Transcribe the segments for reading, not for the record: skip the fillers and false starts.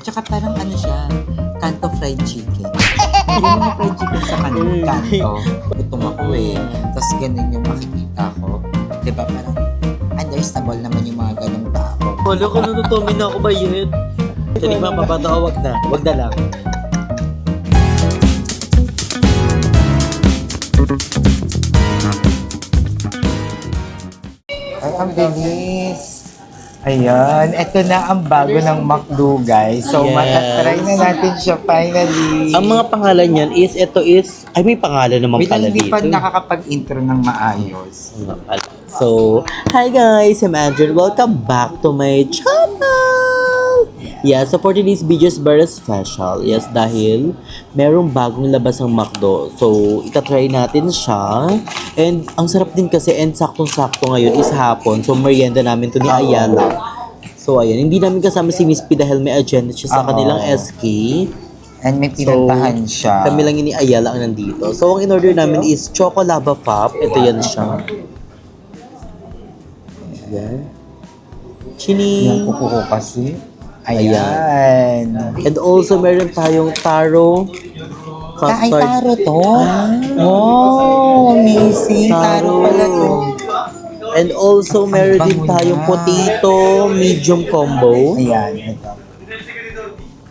Tsaka parang ano siya, kanto fried chicken. Hindi naman fried chicken sa kanto. Gutom ako eh. Tapos ganun yung makikita ko. Diba parang understandable naman yung mga ganung tao. Wala ko natutumin na ako ba yun? Sa di mapapata ko, wag na. Wag na lang. Ay, ang bilis. Ayan, eto na ang bago ng McDo, guys. So, Yes. matatry na natin siya finally. Ang mga pangalan niyan is, ay may pangalan naman Wait, pala hindi dito. pa nakakapag-intro ng maayos. Nga pala. So, hi guys! I'm Andrew. Welcome back to my channel! Yeah, so for today's video is very special. Yes, dahil merong bagong labas ang McDo. So, itatry natin siya. And ang sarap din kasi, and saktong-sakto ngayon is hapon. So, merienda namin to ni Ayala. So, ayan. Hindi namin kasama si Miss P dahil may agenda siya sa Oo. kanilang SK. And may pinuntahan siya. Kami lang ni Ayala ang nandito. So, ang in-order namin is Choco Lava Pop. Ito yan siya. Ayan. Chini. Yung kuko ko kasi. Ayan. And also, meron tayong taro. Ay, Custard. taro to? Oh, amazing. Taro pala to. And also, meron din bango tayong na. potato medium combo. Ayan, ito.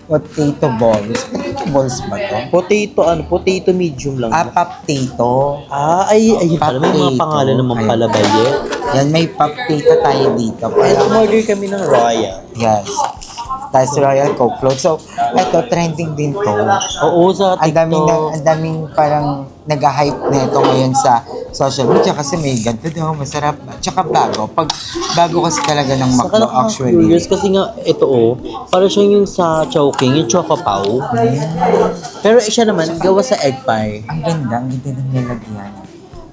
Potato balls. Potato balls ba to? Potato medium lang. Potato. Ayun pala. May mga Potato. pangalan naman Ayun. pala ba yun? Yan, may potato tayo dito. And umorder kami ng Royal. Yes. Tapos Royal Coke Float. So, ito, trending din to. Oo, sa Ang daming, TikTok. ang daming parang nag-hype na ito ngayon sa social media kasi may ganito daw, masarap. Tsaka bago. Pag bago kasi talaga ng Saka McDo actually. curious kasi nga ito para siyang yung sa Chowking, yung Choco Pau. Pero siya naman gawa sa egg pie. Ang ganda ng nilagyan.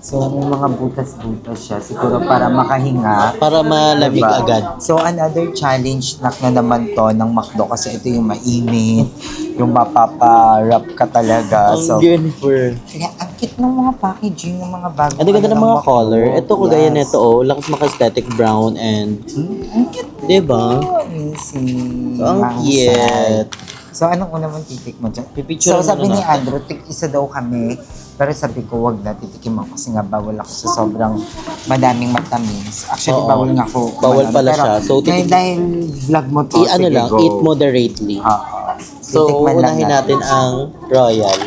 So, may mga butas-butas siya. Siguro para makahinga. Para malamig Diba? agad. So, another challenge na naman to ng McDo kasi ito yung mainit, yung mapapa-wrap ka talaga. Ang So, Jennifer. kaya ang cute ng mga packaging ng mga bago. Ang ganda ng mga McDo. color. Ito kagaya Yes. nito lakas maka-aesthetic brown and Ang cute. diba? Amazing. So, ang cute. So, anong una mong titikman dyan? Pipicture So, sabi muna ni natin. Andrew, isa daw kami. Pero sabi ko, wag na titikim ako kasi nga bawal ako sa sobrang madaming matamis. Actually, Oo. bawal nga ako. Bawal pala Pero, siya. So, ngayon dahil vlog mo to, Ano sige, lang, go. eat moderately. Oo. So, Titikman lang unahin natin ang Royal.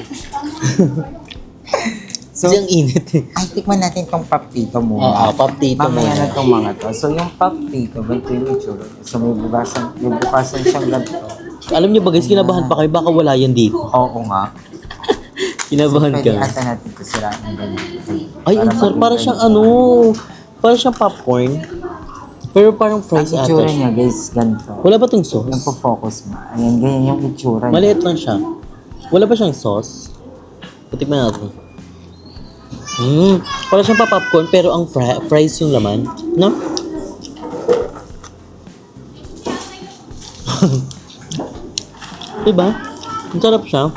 So, Kasi ang init ay, tikman natin tong papito Oo, muna. papito Mamaya muna. na tong mga to. So, yung papito, ganito yung itsura. So, may bukasan siyang ganito. Alam niyo ba guys, kinabahan pa kayo, baka wala yan dito. Oo nga. Kinabahan Pwede ka. ata natin ito siraan ng ganito. Ay, ang sarap. Para siyang para siyang popcorn. Pero parang Ang fries ata itsura siya. niya, guys, ganito. Wala ba itong sauce? Nagpo-focus mo. Ayan, ganyan yung itsura niya. Maliit lang siya. Wala ba siyang sauce? Patikman natin. Para siyang pa-popcorn pero ang fries yung laman. No? Diba? Ang sarap siya.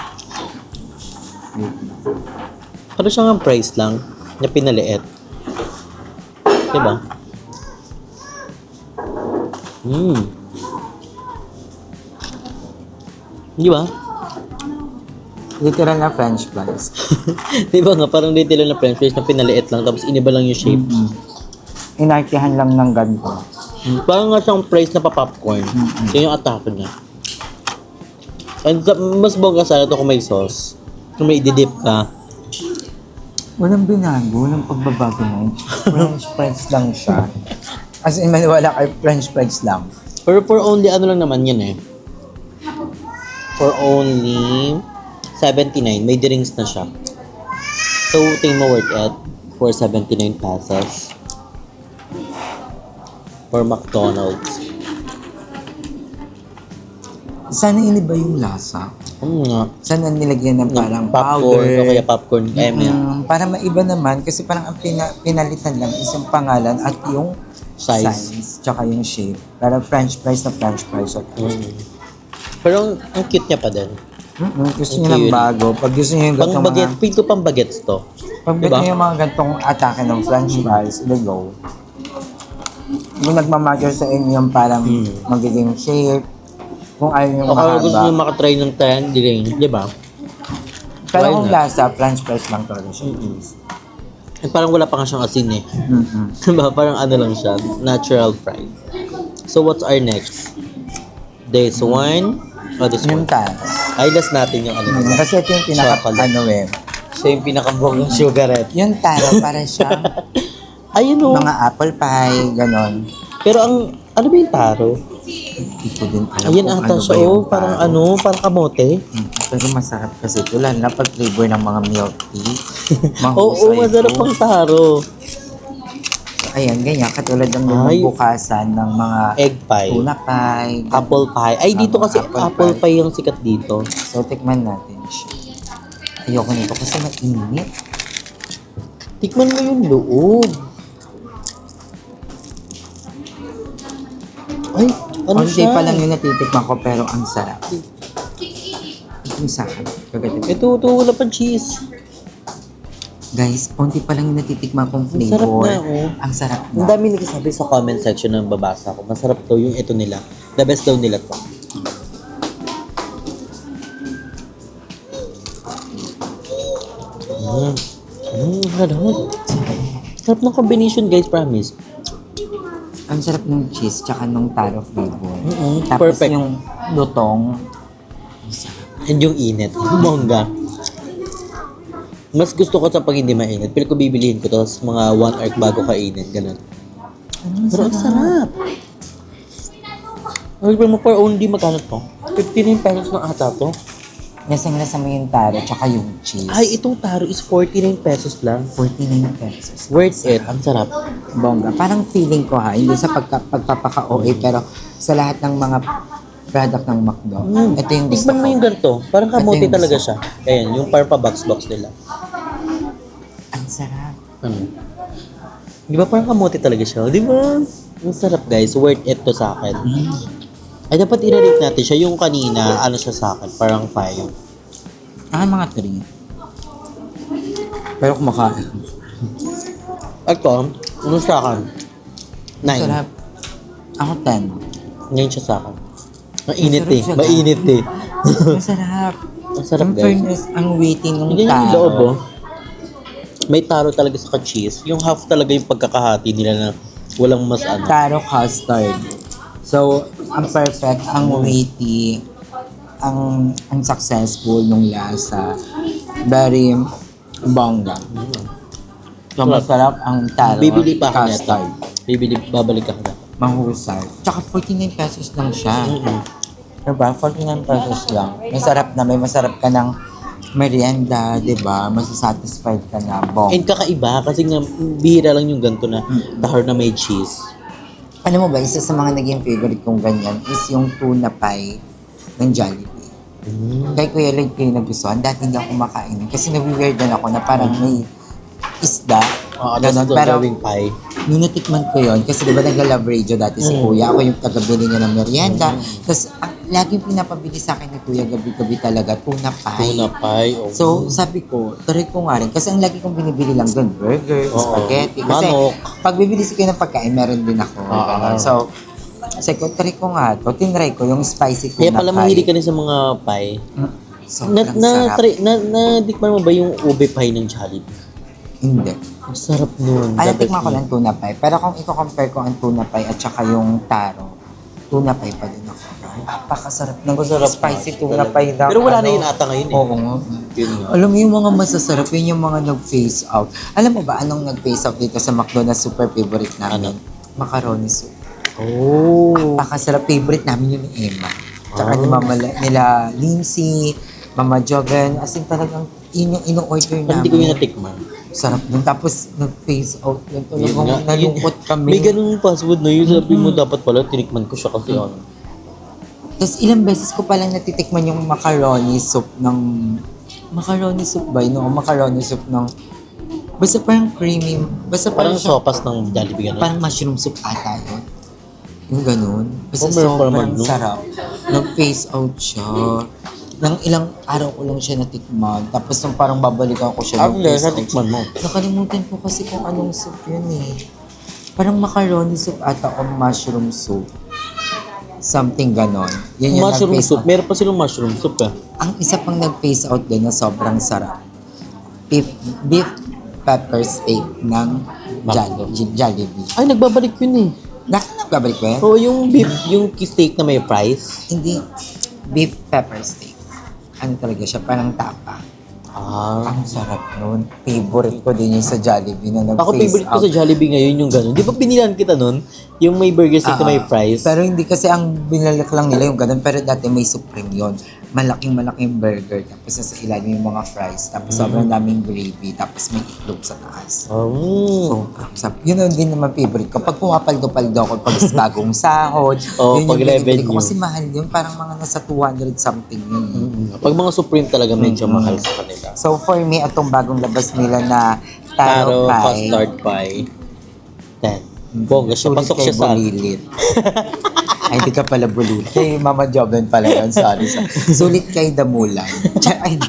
Para siyang ang fries lang na pinaliit. Diba? Diba? Literal na french fries. Diba nga, parang literal na french fries na pinaliit lang tapos iniba lang yung shape. Inarkihan lang ng ganito. Parang nga siyang fries na pa-popcorn. Yun yung atake niya. And mas bongga sana ito kung may sauce. Kung may ididip ka. Walang binago, walang pagbabago na. French fries lang siya. As in, maniwala kay french fries lang. Pero for only ano lang naman yun eh. For only 79. May drinks na siya. So, tingin mo worth it for 79 pesos. For McDonald's. Sana iniba yung lasa. Nga. Sana nilagyan ng parang Popcorn powder. o kaya popcorn. Para maiba naman kasi parang ang pinalitan lang is yung pangalan at yung Size. tsaka yung shape. Para french fries na french fries. Pero ang cute niya pa din. Gusto niyo ng Cute. bago. Pag gusto niyo yung Pang gantong baget, mga... feel ko pang bagets to. Pag gusto Diba? niyo yung mga gantong atake ng french fries, they go. Kung nagmamatter sa inyo yung parang magiging shape, Kung ayaw yung O kung gusto mahaba. nyo makatry ng 10, di ba? Pero Why kung not? lasa, french fries lang talaga siya. At parang wala pa nga siyang asin eh. Diba? Parang ano lang siya, natural fries. So what's our next? This one? Oh, this Yung one. taro. Ay, last natin yung ano. Kasi ito yung Chocolate. Siya yung pinakabong sugarette. Yung taro, para siyang Ayun o. mga apple pie, ganon. Pero ang, ano ba yung taro? Hindi ko din alam Ayan kung ata ano siya ba yung oh. Parang taro. ano, parang kamote. Pero masarap kasi ito. Lalo na pag flavor ng mga milk tea. Oo, masarap ito. ang taro. Ayan, ganyan. Katulad ng Ay. bukasan ng mga Egg pie. tuna pie. Apple pie. Ay, dito kasi Apple apple pie. pie yung sikat dito. So, tikman natin siya. Ayoko nito kasi mainit. Tikman mo yung loob. Ay, ano Onti siya? pa lang yung natitikman ko pero ang sarap. Ito yung sa akin. Kagatin. Ito, wala pa cheese. Guys, onti pa lang yung natitikman kong Ang sarap flavor. na, oh. Ang sarap Ang na. dami nagsasabi sa comment section ng babasa ko. Masarap daw yung ito nila. The best daw nila to. Sarap. Sarap ng combination guys, promise. Ang sarap ng cheese tsaka ng taro flavor. Tapos Perfect. yung lutong. And yung init. Bongga. Mas gusto ko sa pag hindi mainit. Pero kung bibilihin ko to, tapos mga 1 hour bago kainin. Ganun. Pero ang sarap. Ang mo for only magkano to? 59 pesos na ata to. Lasang-lasa mo yung taro tsaka yung cheese. Ay, itong taro is 49 pesos lang. 49 pesos. Worth it. Ang sarap. Bongga. Parang feeling ko ha, hindi sa pagpapaka-OA, pero sa lahat ng mga product ng McDo, ito yung gusto Tikman mo ko. yung ganito. Parang kamote Ito yung talaga gusto. siya. Ayan, yung parang pa-box-box nila. Ang sarap. Ano? Di ba parang kamote talaga siya? Di ba? Ang sarap guys. Worth it to sa akin. Ay, dapat i-rate natin siya. Yung kanina, ano siya sa akin? Parang 5. Mga 3. Pero kumakain. Ito, ano sa akin? 9. Sarap. Ako 10. Ngayon siya sa akin. Mainit eh. Masarap siya, Mainit eh. Masarap. Ang sarap Ang guys. fairness, ang waiting ng Hindi yung taro. loob oh. May taro talaga sa cheese. Yung half talaga yung pagkakahati nila na walang mas ano. Taro custard. So, ang perfect, ang weighty, ang successful nung lasa. Very bongga. So, masarap ang taro Bibili pa ako nito. custard. Babalik ako na. Mahusay. Tsaka 49 pesos lang siya. Diba? 49 pesos lang. Masarap na. May masarap ka ng merienda, diba? Masasatisfied ka na. Bong. And kakaiba kasi nga bihira lang yung ganito na tahor na may cheese. Alam mo ba, isa sa mga naging favorite kong ganyan is yung tuna pie ng Jollibee. Kay Kuya Lloyd ko yung nagustuhan. Dati hindi ako kumakain. Kasi nawi-weirdan ako na parang may isda. Oo, Ganon. tapos Pero gawing pie. nung natikman ko yun, kasi diba nagla-love radio dati si Kuya, ako yung tagabili niya ng merienda. Tapos laging pinapabili sa akin ni Kuya gabi-gabi talaga, tuna pie. Tuna pie. Oh. So, sabi ko, try ko nga rin. Kasi ang lagi kong binibili lang doon, burger, Oo. spaghetti. Kasi Manok. pag bibili si Kuya ng pagkain, meron din ako. Oo. Ganon. So, sabi ko, try ko nga to. Tinry ko yung spicy tuna Kaya pala pie. mahilig ka rin sa mga pie. Sobrang sarap. Natikman mo ba yung ube pie ng Jollibee? Hindi. Ang sarap nun. Alam, The best tikman ko nun. lang tuna pie. Pero kung i-compare ko ang tuna pie at saka yung taro, tuna pie pa din ako. Napakasarap ng spicy tuna pie lang. Pero wala na yun ata ngayon eh. Oo nga. Yun nga. Alam mo yung mga masasarap, yun yung mga nag-face out. Alam mo ba anong nag-face out dito sa McDo na super favorite namin? Macaroni soup. Oh. Napakasarap, favorite namin yun ni Emma. Tsaka ni Mama, nila Lindsay, Mama Joven, as in talagang yun yung ino-order namin. Hindi ko yun natikman. Sarap dun. Tapos nag-face out yun. Yun nga. Talagang nalungkot kami. May ganung fast food no. Yung sabi mo dapat pala tinikman ko siya kasi ano. Tapos ilang beses ko palang natitikman yung macaroni soup ng... Macaroni soup ba yun? O macaroni soup ng... Basta parang creamy. Basta Parang parang siya, sopas ng Jollibee ganun. parang mushroom soup ata yun. Yung ganun. Basta Oh, meron pa sobrang naman, no? sarap. Nag-face out siya. Nang ilang araw ko lang siya natikman. Tapos nung parang babalikan ko siya. After, nag-face out natikman mo. Nakalimutan ko kasi kung anong soup yun eh. Parang macaroni soup ata o mushroom soup. something ganon. Yan yung Mushroom nag-face soup. out. Meron pa silang mushroom soup eh. Ang isa pang nag-face out din na sobrang sarap. Beef pepper steak ng Jollibee. Ay, nagbabalik yun eh. Nagbabalik ba yan? Oo, yung beef, yung steak na may fries. Hindi. Beef pepper steak. Ano talaga siya? Parang tapa. Ah. Ang sarap nun. Favorite ko din yung sa Jollibee na nag-face Ako favorite ko sa Jollibee ngayon yung gano'n. Di ba binilan kita nun? Yung may burger steak na may fries. Pero hindi kasi ang binalik lang nila yung ganun. Pero dati may Supreme yon. Malaking burger. Tapos sa ilalim yung mga fries. Tapos sobrang daming gravy. Tapos may itlog sa taas. Oh. So, yun ang din naman favorite ko. Pag pumapaldo-paldo ako pag bagong sahod, Oh, yun pag yung binibili revenue. ko. Kasi mahal yun. Parang mga nasa 200 something yun. Pag mga Supreme talaga medyo mahal sa kanila. So for me, itong bagong labas nila na Taro taro pie. custard pie. 10. Bongga siya. Sulit Pasok kay siya sa... bulilit. Ay, hindi ka pala bulilit. Kay Mama Joven pala yun. Sorry. Sulit kay damulan. Ay,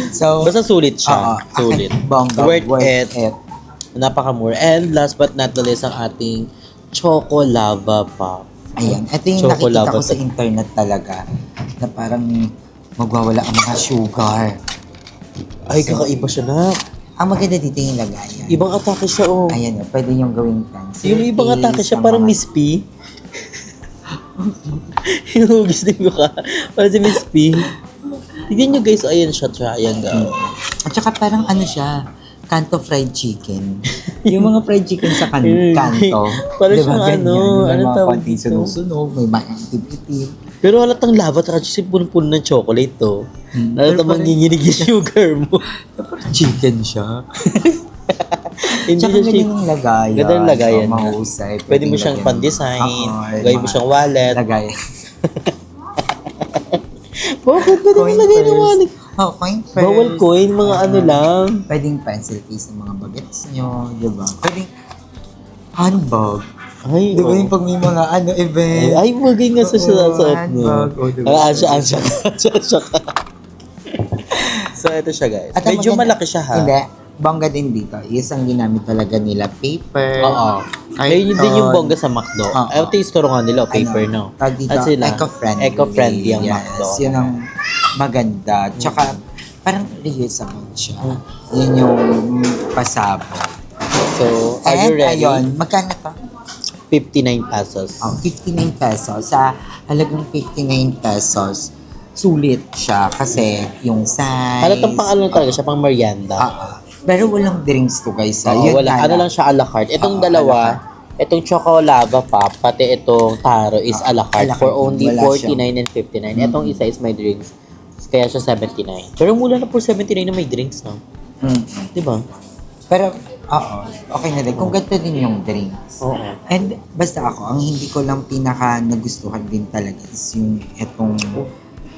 so, Basta sulit siya. Sulit. Bongga. Worth it. Napakamura. And last but not the least, ang ating Choco Lava Pop. Ayan. Ito yung Choco nakikita lava ko sa internet talaga. Na parang magwawala ang mga sugar. Ay, kakaiba siya na. Ang maganda dito yung lagayan. Ibang atake siya, oh. Ayan, pwede yung gawing fancy. Yung ibang atake siya, parang Miss P. Yung hugis din ko ka. Parang si Miss P. Tignan nyo guys, ayan siya, triangle. At saka parang ano siya, kanto fried chicken. Yung mga fried chicken sa kanto. Parang Diba, siyang ganyan. ano, May ano mga tawag konting dito? sunog-sunog, may maangatib-itib. Pero halatang lava, tsaka kasi punong-puno ng chocolate, to. Halatang Pero parang- manginginig yung sugar mo. Parang chicken siya. Hindi Tsaka siya ganyan shape. yung lagayan. Ganda ng lagayan. Oh, mahusay. Pwede mo Pwedeng siyang lagyan- pan-design, Oo, gawin mo mga siyang wallet. Lagayan. Bakit? Pwede mo lagay ng wallet. Oh, coin purse. Bawal coin, mga ano lang. Pwedeng pencil case ng mga bagets nyo, di ba? Pwedeng handbag. Ay, Di ba oo. yung pag may mga ano, event? Ay, bagay nga sa siya Oo, sa suot handbag. mo. Oo, diba? Ansya. So, ito siya guys. At ang Medyo maganda- malaki siya ha. Hindi. Bongga din dito. Is ang ginamit talaga nila paper. Oo. Ayun yun din yung bongga sa McDo. Oo. Ay, ito yung store nga nila, paper no. Tawag dito, At sila, eco-friendly. Eco-friendly ang Yes, McDo. yun ang maganda. Tsaka, parang reusable siya. Yun yung pasabog. So, are you And ready? ayun, magkano to? 59 pesos. 59 pesos. Sa halagang 59 pesos, sulit siya kasi yung size. Halatang pang ano talaga siya, pang merienda. Pero walang drinks to guys. Oo, Yun wala. nga Ano lang siya, a la carte. Itong Oo, dalawa, a la itong Choco Lava Pop, pati itong Taro is a la carte a la for carte. only Wala 49 and 59. Itong isa is may drinks. Kaya siya 79. Pero mula na po 79 na may drinks, no? Di ba? Pero, oo, okay na din. Kung ganito din yung drinks. Oo. And basta ako, ang hindi ko lang pinaka nagustuhan din talaga is yung etong,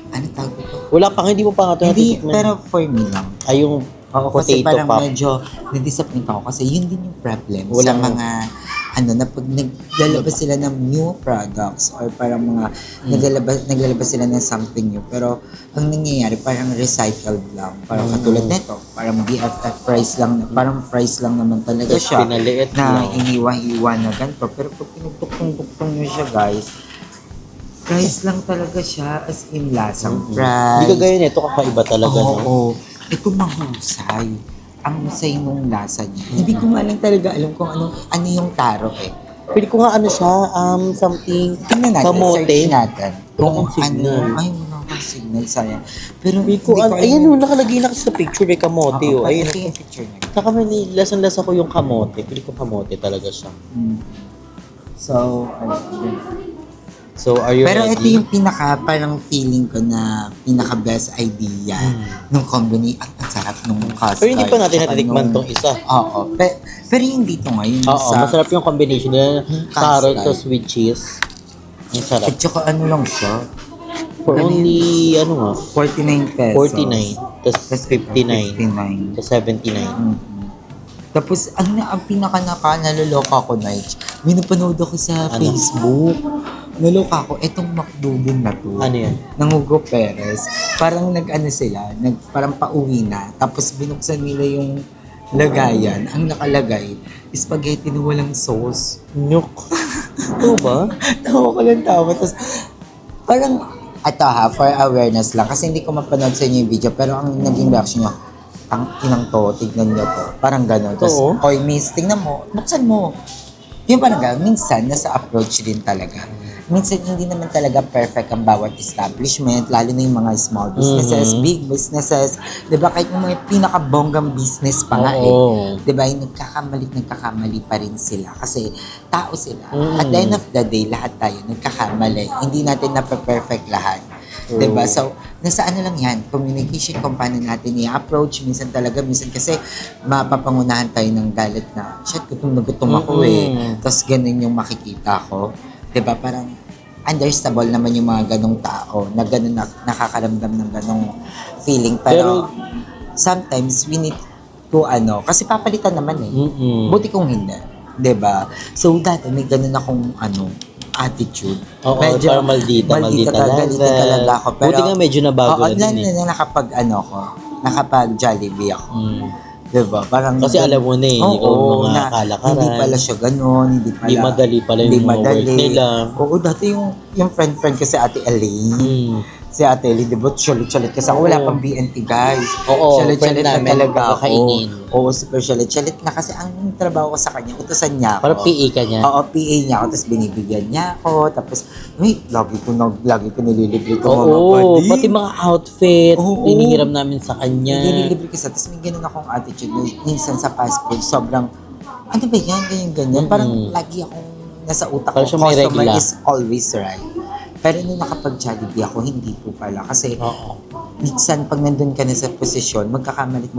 ano tawag ito? Wala pa, hindi mo pa nga ito Hindi, natitikman. pero for me lang. Ay, yung Oo, kasi potato parang pop. medyo na-disappoint ako kasi yun din yung problem sa Walang- mga ano na pag naglalabas sila ng new products or parang mga naglalabas sila ng something new pero ang nangyayari parang recycled lang parang katulad nito parang BFF price lang parang price lang naman talaga Tapos siya pinaliit na lang. iniwan na ganito pero pag pinagtuktong-tuktong nyo siya guys price lang talaga siya as in lasang price. Hindi ka gaya nito, kakaiba talaga, no? Oo. Ito mahusay. Ang husay nung lasa niya. Hindi ko nga lang talaga alam kung ano yung taro eh. Pwede ko nga ano siya, something Tingnan natin, kamote. search natin. Kung Wala kang signal. ano, ay wala kang signal, sayang. Pero Hindi ko, ayan o, nakalagay na kasi sa picture eh, kamote o. Ayun, Ito yung picture niya. saka may lasang-lasa ko yung kamote. Pili ko kamote talaga siya. So, ano, So, are you pero ready? ito yung pinaka, parang feeling ko na pinaka best idea nung combination. Ang sarap nung custard. Pero hindi pa natin tsaka natitikman nung- tong isa. Oo. Pero yung dito ngayon Oo, masarap yung combination nila. Carrot Custard. to with cheese. Ang sarap. At saka ano lang siya, For only, ano nga, 49 pesos. 49, tas 59, 59. tas 79. Tapos, ang pinaka naloloka ko, Nige, may napanood ako sa Ano? Facebook. Naloka ako, etong McDo din na to. Ano yan? Ng Hugo Perez. Parang parang pauwi na. Tapos binuksan nila yung lagayan. Ang nakalagay, spaghetti na walang sauce. Nyok. Oo ba? Tawa ko lang tawa. Tapos, parang, for awareness lang. Kasi hindi ko mapanood sa inyo yung video. Pero ang naging reaction nyo, ang inang to, tignan nyo to. Parang gano'n. Tapos, Oo. oy miss, tingnan mo. Buksan mo. Yung parang gano'n. Minsan, nasa approach din talaga. Minsan, hindi naman talaga perfect ang bawat establishment, lalo na yung mga small businesses, big businesses. Di ba? Kahit yung mga pinakabonggang business pa nga Oo. Di ba? Yung nagkakamali pa rin sila. Kasi tao sila. At the end of the day, lahat tayo nagkakamali. Hindi natin na-perfect lahat. Di ba? So, nasa ano lang yan, communication kung paano natin i-approach. Minsan kasi mapapangunahan tayo ng galit na, shit, gutom na gutom ako Tapos ganun yung makikita ko. Diba? Parang understandable naman yung mga ganong tao na ganun nakakaramdam ng ganong feeling. Pero sometimes we need to kasi papalitan naman Buti kung hindi. Diba? So dati may ganun akong attitude. Oo, parang maldita talaga ako. Pero, buti nga medyo nabago na din na nakapag Jollibee ako. Diba? Parang Kasi alam mo na ikaw mga kalakaran. Hindi pala siya ganun, Hindi madali pala yung mga work nila. Oo, dati yung friend ko si Ate Elaine. Si Ate Elaine, di ba? Chalit-chalit kasi ako. Wala pang BNT, guys. Oo, chalit-chalit na friend namin, talaga ako. kakainin. Oo, super chalit-chalit na kasi ang trabaho ko sa kanya, utusan niya ako. Parang PA ka niya. Oo, PA niya ako, tapos binibigyan niya ako, tapos, lagi ko nililibre ko mga Oo, buddy. pati mga outfit, Oo. inihiram namin sa kanya. Nililibre ko siya, tapos may ganun akong attitude na minsan sa fast food, sobrang, ano ba yan, ganyan. Parang lagi akong nasa utak ko, Parang siya may customer regla. is always right. Pero nung nakapag-Jollibee ako, hindi po pala. Kasi minsan pag nandun ka na sa posisyon, magkakamali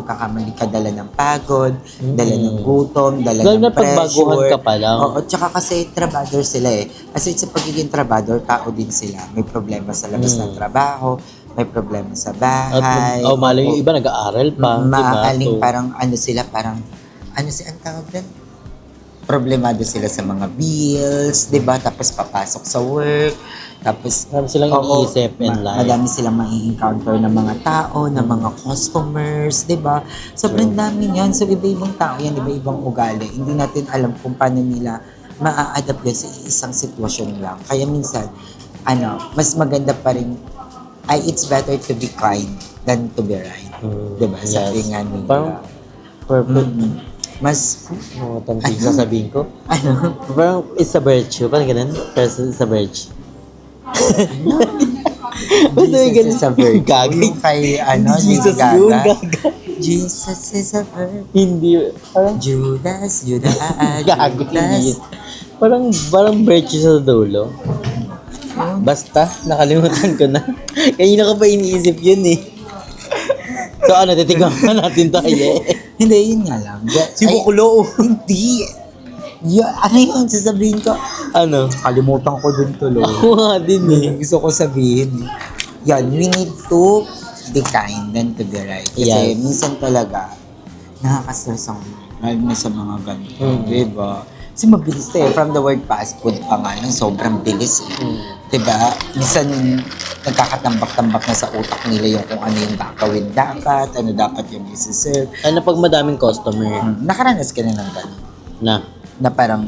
ka, dala ng pagod, dala ng gutom, dala Lalo ng na pagbaguhan pressure. ka pa lang. Oo, tsaka kasi trabador sila Kasi sa pagiging trabador, tao din sila. May problema sa labas ng trabaho, may problema sa bahay. At malay yung iba nag-aaral pa, di ba? Maaaling So, parang ang tawag doon? Problemado sila sa mga bills, di ba? Tapos papasok sa work, tapos marami silang iniisip in life. madami silang mai-encounter ng mga tao, ng mga customers, di ba? Sobrang dami yan. So, iba-ibang tao yan, iba-ibang ugali. Hindi natin alam kung paano nila maa-adapt yan sa isang sitwasyon lang. Kaya minsan, mas maganda pa rin, it's better to be kind than to be right. Di ba? Sabi nga nila. Parang perfect. Mas, Tantig sasabihin ko. ano? Parang it's a virtue. Parang ganun. Person is a virtue. Basta may ganun. Jesus is a virgin. Gagay. Yung kay, Jesus Lady yun. Gaga. Gaga. Jesus is a virgin. Hindi. Parang Judas. gago. Hindi. Parang virtue sa dulo. Basta, nakalimutan ko na. Kanina ko pa iniisip yun So titignan pa natin tayo Hindi, yun nga lang. Si Bukulo. Hindi. Ano yung sasabihin ko? Kalimutan ko dun tuloy. Ako nga din Gusto ko sabihin. Yan, we need to be kind than to be right. Kasi Yes. minsan talaga, nakaka-stress ang lalo na sa mga ganito. Diba? Kasi mabilis from the word fast food pa nga lang, sobrang bilis Diba? Minsan, nagkakatambak-tambak na sa utak nila yung kung ano yung gagawin dapat, ano dapat yung isi-serve. Pag madaming customer Nakaranas ka na ng gano'n? na Parang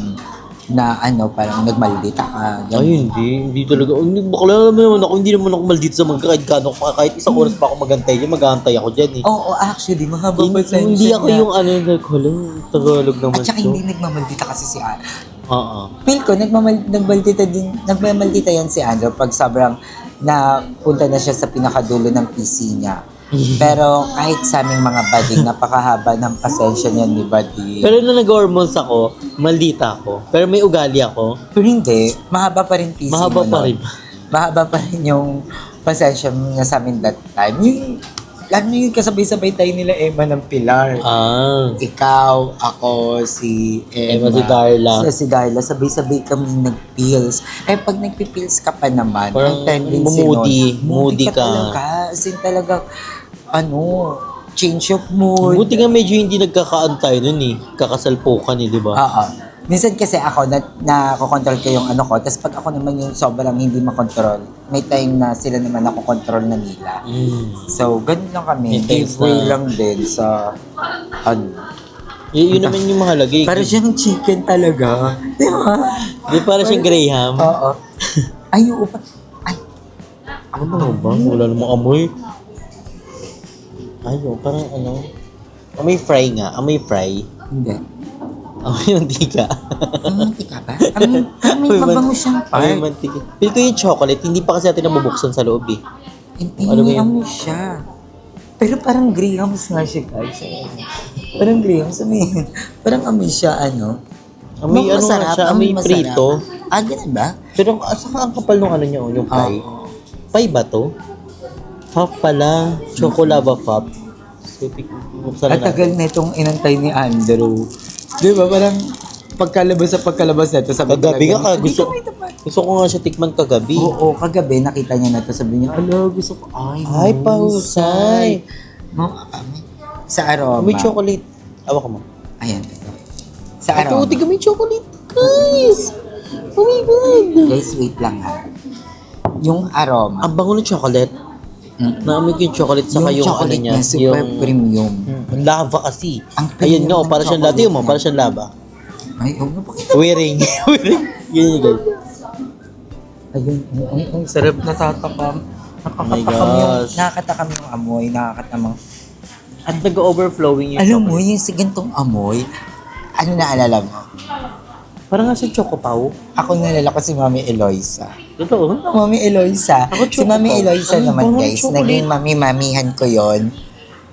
nagmaldita ka. ganun. ay hindi talaga bakla naman ako, hindi naman ako maldito sa magkakadkano kahit isang oras pa ako magantay maghahantay ako dyan Oo, actually, mahaba pa hindi ako yung Tagalog naman At saka hindi nagmamaldita kasi si Andrew. Feel ko, nagmamaldita yan si Andrew pag sobrang napunta na siya sa pinakadulo ng PC niya. Pero kahit sa aming mga buddy, napakahaba ng pasensya niya ni buddy. pero nung nag-hormones ako maldita ako pero may ugali ako Pero hindi, mahaba pa rin PC mahaba mo pa nun. rin Mahaba pa rin yung pasensya niya sa amin that time. Lalo yung kasabay-sabay tayo nila Emma ng Pilar. Ikaw, ako, si Emma, si Darla. Si Darla, sabay-sabay kami nag-pills. Pag nagpipills ka pa naman, Parang ang tendency moody ka. talaga. As in talaga, change of mood. buti nga medyo hindi nagkakaantay nun kakasalpukan di ba? Minsan kasi ako, nakokontrol ko yung ko, tapos pag ako naman yung sobrang hindi makontrol, may time na sila naman nakokontrol na nila. So, ganun lang kami. Intense Give way na. lang din sa, yun naman yung mahalaga Para siyang chicken talaga. Di ba? Di para siyang Graham. Oo. Ay, oo pa. Ay, Ano ba? Wala namang amoy. Ayaw, parang ano. Amoy fry nga. Amoy fry. hindi. Amoy mantika. Ang mantika ba? May mabango siyang Amoy part. mantika. Feel ko yung chocolate, hindi pa kasi natin nabubuksan sa loob eh. Hindi, Ano ba may yun? amoy siya. Pero parang Grahams nga siya, guys. Parang Grahams, parang amoy siya, ano. Amoy ano nga siya, amoy masarap. prito. Ah, ganun ba? Pero saka ang kapal nung ano niya, yung pie. Oo. Pie ba to? Fap pala. Chocolava fap. So, buksan At na natin. tagal na itong inantay ni Andrew. Di ba? Parang pagkalabas na ito, sabi Kagabi nga, "Dito, gusto, dito pa." gusto ko nga siya tikman kagabi. Oo, kagabi nakita niya na ito. Sabi niya, alo, gusto ko. Ay, pahusay. Sa aroma. May chocolate. Awa ka mo. Ayan, ito. Sa Ito, aroma. tiga may chocolate. Guys! Oh my God! Guys, wait lang ha. Yung aroma. Ang bango ng chocolate. Mm. Naamoy ko yung chocolate saka yung, ano chocolate niya. niya, super premium. Ang lava kasi. Ang Ayun premium nga, ng para siyang chocolate lati mo, niya. para siyang lava. Ay, oh, napakita. Wearing. Wearing. Yun yung guys. Ayun, ang sarap natatakam. Oh my Nakakatakam yung amoy, nakakatamang. At nag-overflowing yung Alam mo, chocolate. yung sigantong amoy, ano naalala mo? Parang nga siyang chocopaw. Ako nalala ko si Mami Eloisa. Totoo. Mami Eloisa. Ako, Si Mami chocolate. Eloisa Ay, naman bango ng guys, chocolate. naging mami-mamihan ko yon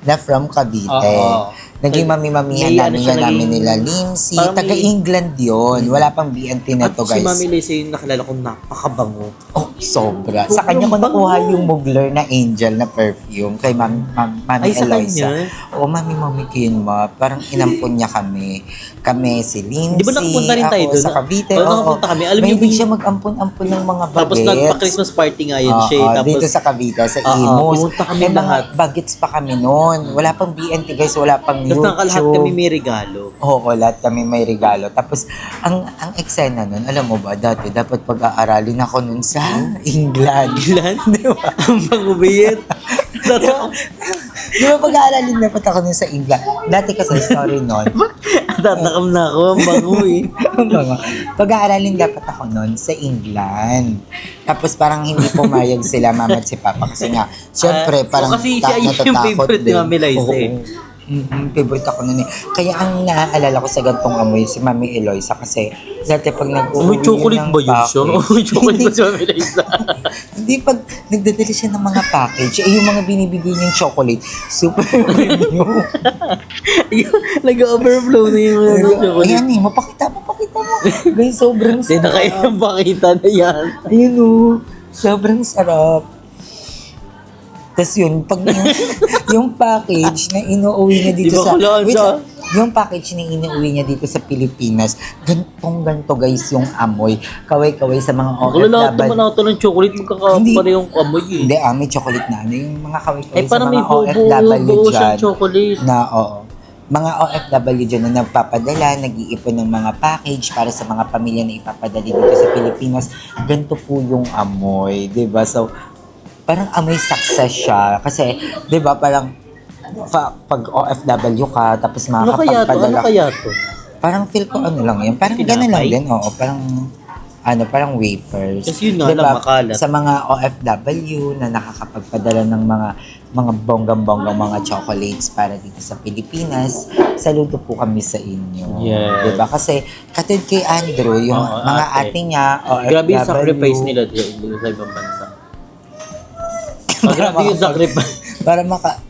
na from Cavite. Oo. Naging mami-mamihan May namin ano siya, yan namin naging- nila. Lindsay, parang may- taga-England yon. Wala pang BNT na At to si guys. Mami Lisa yung nakilala kong napakabango. Oh, sobra. Sa kanya ko nakuha yung Mugler na Angel na perfume kay Mami Ay, sa Eloisa. kanya? Oo, Mami Kin ma. Parang inampun niya kami. Kami, si Lindsay, Di ba nakapunta rin tayo ako doon? sa Cavite. Oo, nakapunta kami. Alam niyo Mahilig yung- siya mag-ampun-ampun ng mga bagets. Tapos nagpa-Christmas party nga yun siya. Oo, Tapos, dito sa Cavite, sa Oo, Imus. pumunta kami May mga lahat. bagets pa kami noon. Wala pang BNT guys, wala pang tapos YouTube. nakalahat kami may regalo. Oo, lahat kami may regalo. Tapos, ang eksena nun, alam mo ba, dati dapat pag-aaralin ako nun sa England. Ilan? Di ba? Ang bangubiyit. Di ba pag-aaralin dapat ako nun sa England? Dati kasi story nun. Tatakam na ako. Ang bango eh. Ang mga, pag-aaralin dapat ako nun sa England. Tapos parang hindi pumayag sila mama at si papa kasi nga, syempre parang kasi siya yung natatakot favorite ni Mami Liza eh. Favorite ako nun eh. Kaya ang naaalala ko sa gantong amoy si Mami Eloisa kasi dati pag nag-uuwi May chocolate ng ba yun siya? package- May chocolate ba Hindi, si Mami Liza? hindi pag nagdadala siya ng mga package, eh yung mga binibigay niyang chocolate, super premium. Nag-overflow na yung mga chocolate. Ayan eh, mapakita mo. Guys, sobrang Hindi na kayo sarap. nang pakita na yan. Ayun o, sobrang sarap. Tapos yun, pag yung package na inuuwi niya dito Di ba sa... kulaan Wait siya? lang. Yung package na inuuwi niya dito sa Pilipinas, ganto guys yung amoy. Kaway-kaway sa mga Kung lahat naman OFW. ata ng chocolate, magkakapare yung amoy eh. Hindi, may chocolate na. Ano yung mga kaway-kaway Eh sa parang may mga buo OFW siyang dyan. chocolate. Na, oo. Mga OFW dyan na nagpapadala, nag-iipon ng mga package para sa mga pamilya na ipapadala dito sa Pilipinas. Ganito po yung amoy, di ba? So, parang amoy success siya. Kasi, di ba, parang pag OFW ka, tapos Ano kaya to? makakapagpadala. Ano kaya to? Parang feel ko ano lang yan. Parang gano'n lang Tinapay? din, oo. Parang wafers. Kasi yun nga Di lang, ba, makalat. sa mga OFW na nakakapagpadala ng mga bonggang-bonggang mga chocolates para dito sa Pilipinas, saludo po kami sa inyo. Yes. Diba? Kasi katulad kay Andrew, yung Oo, mga ate. ate niya, OFW. Grabe yung sacrifice nila dito sa ibang bansa. Grabe yung sacrifice.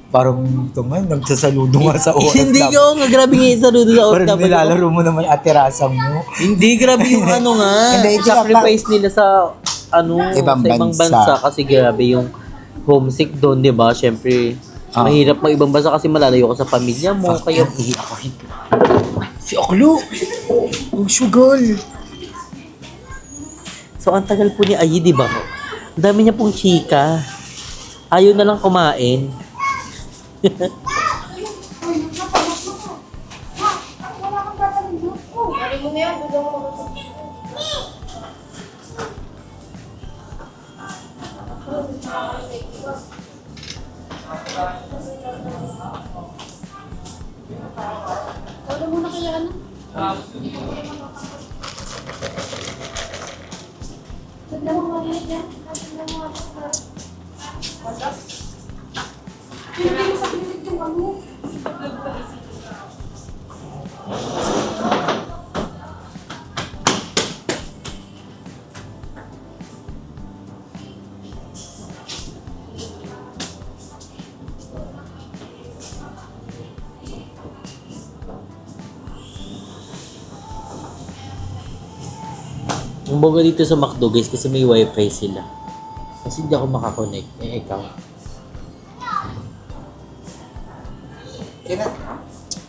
Parang ito nga, nagsasaludo nga sa OFW. Hindi ko nga, grabe nga yung saludo sa Parang OFW. nilalaro mo naman atirasang mo. Hindi, grabe yung ano nga. Hindi, di ba, sacrifice nila sa Ibang sa ibang bansa. bansa kasi grabe yung homesick doon, di ba? Siyempre, mahirap mag ibang bansa kasi malalayo ka sa pamilya mo. Kaya, Ihi ako ito. si Oklo! Ang sugal! So, ang tagal po ni Ayi, di ba? Ang dami niya pong chika. Ayaw na lang kumain. Ang baga dito sa McDo guys kasi may wifi sila. Kasi hindi ako makakonect. Eh, ikaw.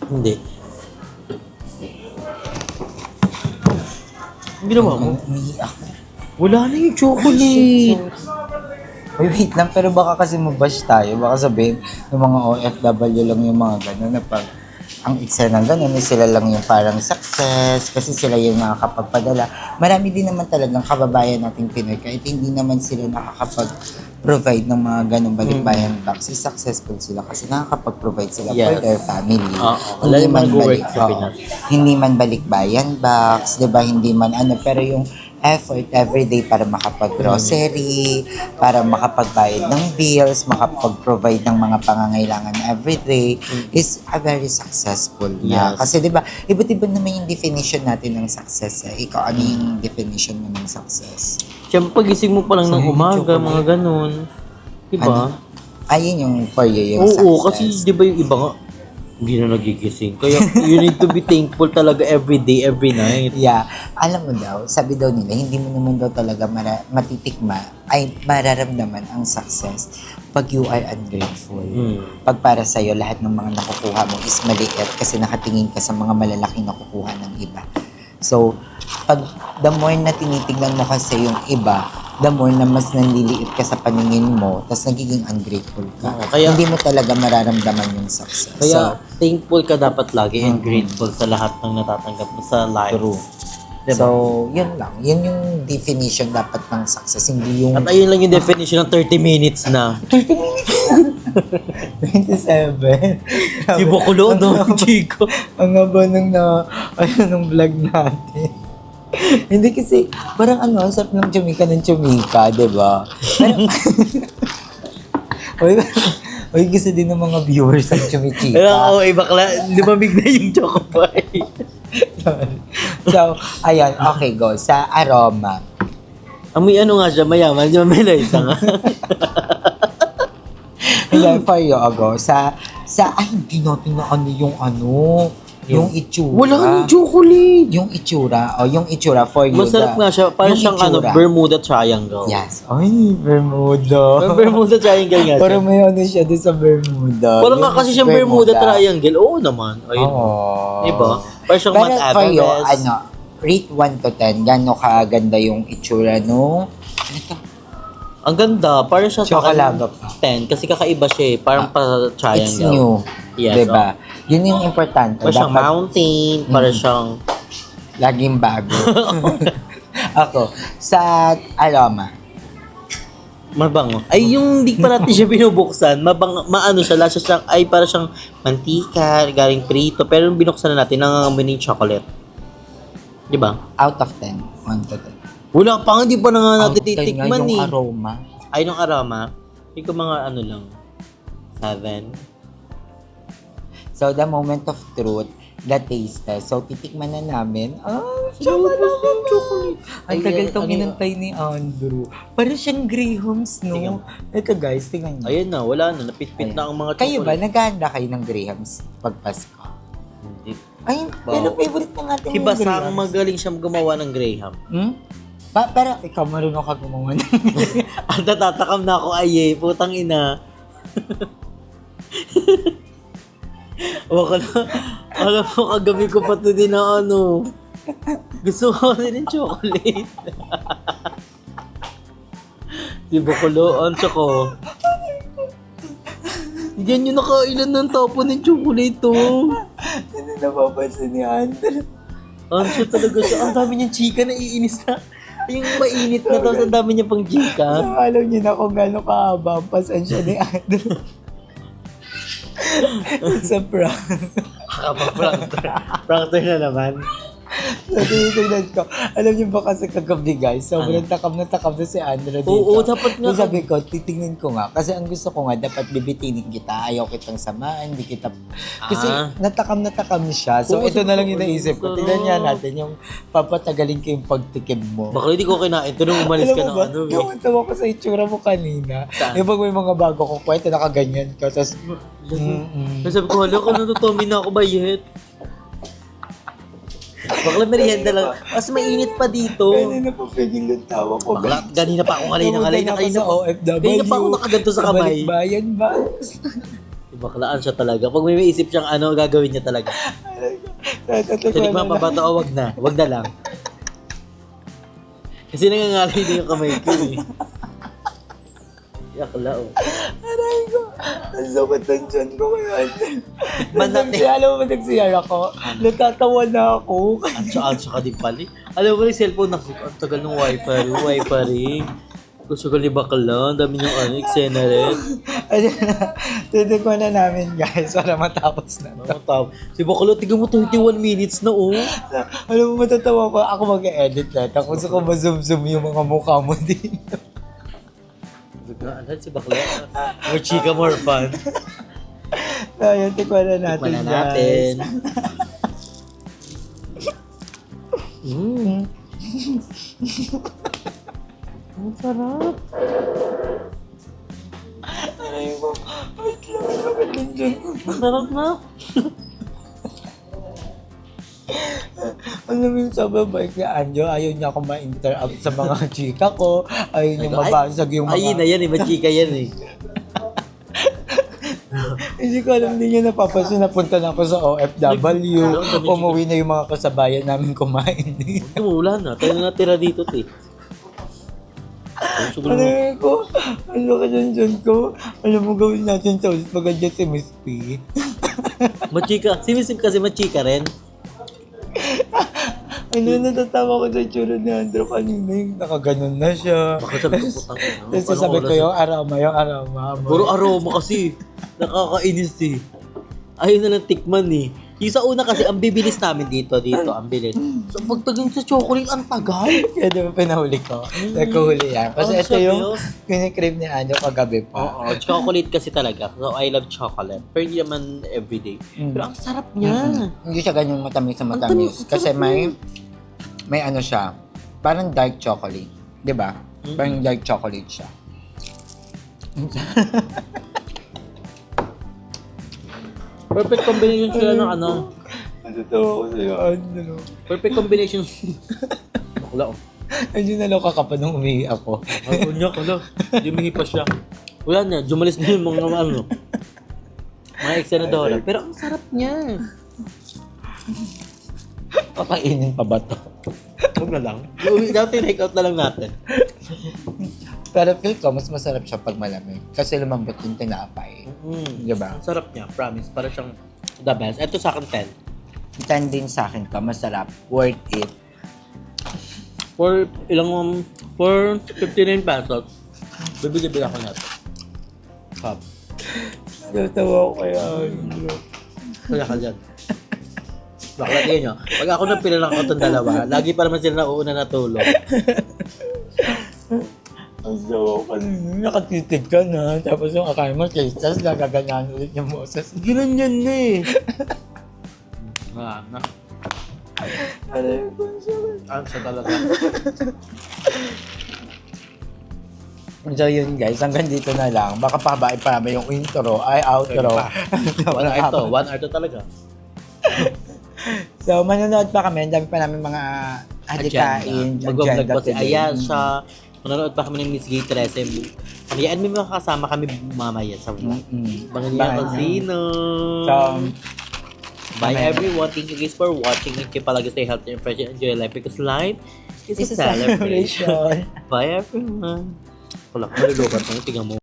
Hindi. Ang ginawa mo? Umiiyak. Wala na yung chocolate. Uy, wait lang, pero baka kasi mabash tayo. Baka sabihin ng mga OFW lang yung mga gano'n na pag ang eksena ng gano'n, sila lang yung parang success kasi sila yung nakakapagpadala. Marami din naman talagang kababayan nating Pinoy kahit hindi naman sila nakakapag-provide ng mga ganong balikbayan box. Successful sila kasi nakakapag-provide sila for Yes. their family. Oo. Lalo yung mga nag-work sa Pinas. Hindi man balikbayan box, 'di ba? Hindi man ano, pero yung effort everyday para makapag-grocery, para makapagbayad ng bills, makapag-provide ng mga pangangailangan everyday is a very successful na. Yes. Kasi 'di ba, iba't iba naman yung definition natin ng success. Eh. Ikaw, ano yung definition mo ng success? Siyempre pagising mo pa lang ng Sorry, umaga, chocolate. mga ganun. Diba? Ayun yung for you, yung Oo, success. kasi di ba yung iba nga, hindi na nagigising. Kaya you need to be thankful talaga every day, every night. Yeah. Alam mo daw, sabi daw nila, hindi mo naman daw talaga matitikma, ay mararamdaman ang success pag you are ungrateful. Pag para sa'yo, lahat ng mga nakukuha mo is maliit kasi nakatingin ka sa mga malalaking nakukuha ng iba. So, pag the more na tinitignan mo kasi yung iba, the more na mas nanliliit ka sa paningin mo, tapos nagiging ungrateful ka. Oo, kaya- hindi mo talaga mararamdaman yung success. Kaya thankful ka dapat lagi and grateful sa lahat ng natatanggap mo sa life. True. Diba? So, yun lang. Yun yung definition dapat ng success. Hindi yung At ayun lang yung definition ng 30 minutes na. 27. Si Bokulo, no? Chico. Ang haba ng vlog natin. Hindi kasi, parang ano, sarap ng chumika, di ba? Parang, Uy, gusto din ng mga viewers ang chumichika. Pero bakla, lumamig na yung choco pie. So, ayan, okay, go. Sa aroma. Amoy ano nga siya, mayaman. Di ba may laisa nga? Ayan, for you, go. Ay, hindi natin na yung itsura. Wala nang chocolate. Yung itsura, yung itsura for you. Masarap nga siya. Parang yung siyang itsura. Bermuda Triangle. Yes. Ay, Bermuda. Bermuda Triangle nga siya. Parang may siya doon sa Bermuda. Parang nga kasi siyang Bermuda Triangle. Oo naman. Ayun. Oo. Diba? Parang siyang Pero Mount for you, Everest. rate 1 to 10, gano'ng kaganda yung itsura no? Ang ganda. Parang siya Chocolate pa. 10. Kasi kakaiba siya eh. Parang pa triangle. It's new. Yes. Diba? Yun yung importante. Parang siyang Dapat mountain. Parang siyang... laging bago. Ako, sa aroma. Mabango. Ay, yung hindi pa natin siya binubuksan, maano siya, lasa siyang, ay para siyang mantika, galing prito, pero yung binuksan na natin, nangangamoy ng chocolate. Di ba? Out of 10. 1 to 10. Wala pa nga, hindi pa na nga natin Out of 10 titikman nga eh. yung aroma. Ay, nung aroma, hindi ko mga ano lang, 7. So, the moment of truth, the taste test. So, titikman na namin. Chocolate. Ang tagal tong inantay ni Andrew. Parang siyang Graham's, no? Tingnan. Ito guys, tingnan niyo. Ayun na, wala na, napitpit na ang mga chocolate. Kayo ba, naghahanda kayo ng Graham's pag Pasko? Hindi. Ay, pero favorite na natin Si yung Basang Graham's. magaling siyang gumawa ng Graham. Pero ikaw marunong ka gumawa ng At natatakam na ako, ay putang ina. Alam mo, kagabi ko pa ito din na ano. Gusto ko din ng chocolate. Si Bakulo, ang tsako. Yan yung nakailan ng tapo ng chocolate to. Hindi napapansin ni Andrew. Ang siya talaga siya. Ang dami niyang chika na iinis na. Yung mainit na tapos ang dami niya pang chika. Alam niyo na kung gano'ng kahaba ang pasensya ni Andrew. Sa prank. Prankster na naman. So, tinitignan ko. Alam niyo ba kasi kagabi guys, sobrang takam na si Andra dito. Oo, dapat nga. So, sabi ko, titingnan ko nga. Kasi ang gusto ko nga, dapat bibitinin kita. Ayaw kitang samaan, hindi kita... Kasi natakam siya. So, Oo, ito na lang yung sarap. naisip ko. Tignan niya natin yung papatagalin ko yung pagtikim mo. Baka hindi ko kinain. Ito nung umalis ka ng ano. eh. Tawa ko sa itsura mo kanina. Saan? Yung pag may mga bago ko kwento, nakaganyan ka. Tapos, Sabi ko, hala ka natutomi na ako ba yet? Bakla merienda lang. Mas mainit pa dito. kanina pa pwedeng yung tawa ko. Bakla, ganina pa ako kanina. Kanina sa OFW. Kanina pa ako nakaganto sa kamay. Bayan ba? Baklaan siya talaga. Pag may maisip siyang ano, gagawin niya talaga. Tinikman pa ba ito o wag na? Wag na lang. Kasi nangangalay din yung kamay ko eh. Yakla oh. Aray ko. Ang sakit ng tiyan ko ngayon. Manate. Alam mo ba nagsiyar ako? Natatawa na ako. Atsa ka din pala eh. Alam mo yung cellphone na, ang tagal ng wifi ring. Gusto ko ni bakla, ang dami niyong ano, eksena rin. Titig ko na namin guys para matapos na. Si bakla, tignan mo 31 minutes na oh. Alam mo matatawa ko, ako mag-edit na. Tapos gusto ko ma-zoom yung mga mukha mo dito. Biglaan si bakla. More chika, more fun. Ayun, tikman na natin Tikman na natin. Ang sarap. Aray ko, wait lang, sakit ng tiyan ko. Ang sarap na. Alam mo yung sobrang bait ni Anjo, ayaw niya ako ma-interact sa mga chika ko, ayaw niya mabasag yung mga... Ay, na yan eh, machika yan eh. Hindi ko alam, hindi niya napapansin, napunta na ako sa OFW, umuwi na yung mga kasabayan namin kumain dito. Ito, wala na. Tayo na natira dito, te. Alam ko, ano ka dyan ko? Alam mo gawin natin sa ulit pag-adjust si Miss P. Machika. Si Miss Sim kasi machika rin. Ano, natatawa ko sa itsura ni Andrew kanina, yung nakaganon na siya. Baka sabi ko, putang ina. Tapos sasabi ko yung aroma. Puro aroma kasi. Nakakainis eh. Ayun na lang tikman eh. Yung sa una kasi, ang bibilis namin dito, ang bilis. So, pagtagin sa chocolate, ang tagal. Kaya di ba pinahuli ko? Nagkuhuli yan. Kasi Ang ito yung sabi, kinikrib ni Andrew kagabi pa. Oo, chocolate kasi talaga. So, I love chocolate. Pero hindi naman everyday. Pero ang sarap niya. Hindi siya ganyan matamis sa matamis. Kasi may ano siya, parang dark chocolate. Di ba? Parang dark chocolate siya. Perfect combination sila ng ano. Natatawa ko sa'yo, Andrew. Perfect combination. Bakla oh. Nandiyo naloka ka pa nung umihi ako. Ako niya, kala. Jumihi pa siya. Wala na, jumalis na yung mga ano. Mga eksenadora. Pero ang sarap niya. Kakainin pa ba to? Huwag na lang. Dati take out na lang natin. Pero feel ko, mas masarap siya pag malamig. Kasi lumambot yung tinapay. Di ba? Ang sarap niya, promise. Para siyang the best. Ito sa akin 10. 10 din sa akin to. Masarap. Worth it. For for 59 pesos, bibili ako natin. Cup. Natawa ko kaya, Andrew. Kaya ka dyan. Bakla tingin nyo, pag ako nang pinalang ko itong dalawa, lagi pa naman sila nauuna na tulog. Ang sawa ko kanina. Nakatitig ka na. Tapos yung akala mo, kistas, nagaganyan ulit yung boses. Ginanyan na eh. Na. Alam ko, ang sarap. Ang sa talaga. So yun guys, hanggang dito na lang. Baka pabain pa namin yung intro, outro. 1 hour to talaga. So manonood pa kami, ang dami pa namin mga adikain, Mag-vlog pa si today. Ayasha. Manonood pa kami ng Miss Gay 13. Hayaan mo mga kasama kami mamaya sa vlog. Mga niya Casino. So, bye everyone. Thank you guys for watching. Keep palagi stay healthy and fresh and enjoy life because life is a celebration. Bye everyone. Wala, malulubat mo. Tingnan mo.